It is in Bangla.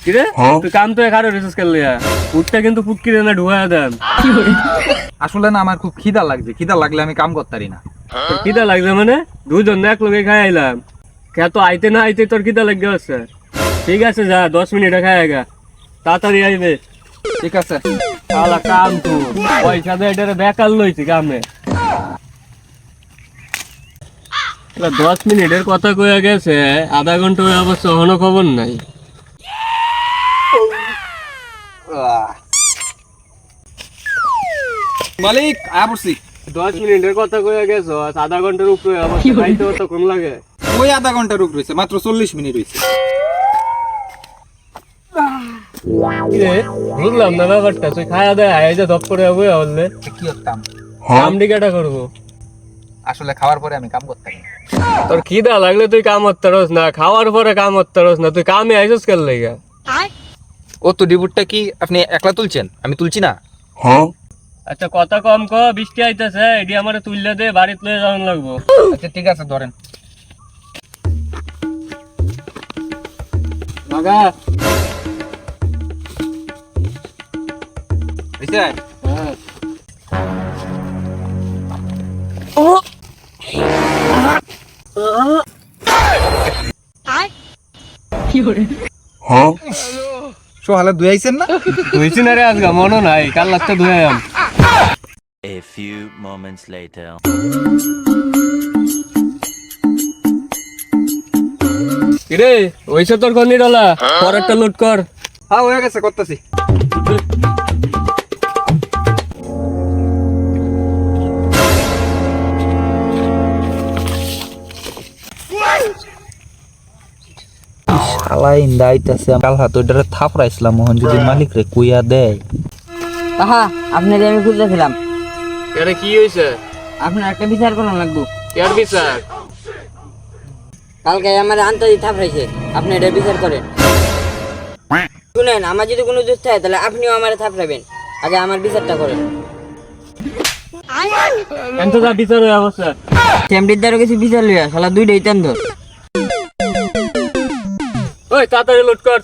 কিরে তুই কাম তো এখানে রিসার্চ করলি উঠটা কিন্তু ফুটকি না ঢুয়া দেন। আসলে না আমার খুব খিদা লাগছে, খিদা লাগলে আমি কাম করতে পারি না। তোর খিদা লাগছে মানে দুজন এক লগে খাই আইলাম, কে তো আইতে না আইতে তোর খিদা লাগবে আছে। ঠিক আছে যা 10 মিনিটে খাই আগা, তাড়াতাড়ি আইবে। ঠিক আছে। শালা কাম তো পয়সা দে এটা বেকার লইছি কামে। 10 মিনিটের কথা কইয়া গেছে, আধা ঘন্টা হয়ে অবশ্য এখনো খবর নাই। মালিক আয়া পড়ছি। 10 মিনিটের কথা কইয়া গেছো, আধা ঘন্টার উপরে অবশ্য খাইতে তো কোন লাগে। ওই আধা ঘন্টার উপর হয়েছে, মাত্র 40 মিনিট হয়েছে। বুঝলাম না ব্যাপারটা, তুই খাওয়া দেয় আয় যে ধপ করে হবে বললে কি করতাম? কাম ডিকাটা করবো। আসলে খাওয়ার পরে আমি কাম করতে পারি না। তোর খিদা লাগলে তুই কাম করতে পারস না, খাওয়ার পরে কাম করতে পারস না, তুই কামে আইসস কেন লাগা? ও তো ডিবুটটা কি আপনি একলা তুলছেন, আমি তুলছি না? আচ্ছা কথা কম ক, বৃষ্টি আইতেছে, এডি আমারে তুললে দে, বাড়িতে লয়ে যাওয়ান লাগবো। আচ্ছা ঠিক আছে, ধরেন। বাগা হইছে? সোহালে দুই আইছেন না? ধুইছি না রে আজকে, মনে নাই, কাল লাগতে ধুয়ে আম। A few moments later. কিরে ওইসব তোর কোন নিরলা পরেরটা লোড কর। হ্যাঁ হয়ে গেছে, করতেছি। শালা ইন্দা আইতাছে, কাল হাত ওইটারে থাপড়াইছিলাম, মোহন যদি মালিক রে কুইয়া দেয়। তাহা আপনাকে আমি খুঁজতেছিলাম, আরে কি হইছে? আপনার একটা বিচার করানো লাগবো। কেন বিচার? কালকে আমার আন্তর্জাতিক থাপড়াইছে, আপনি এটা বিচার করেন। শুনেন, আমার যদি কোনো দোষ থাকে তাহলে আপনিও আমার থাপড়াবেন, আগে আমার বিচারটা করেন। এত যা বিচার হয়ে অবস্থা চ্যাম্পির দ্বারা কিছু বিচার লইয়া শালা দুইটাই তেন ধর। ওই তাড়াতাড়ি লোড কর।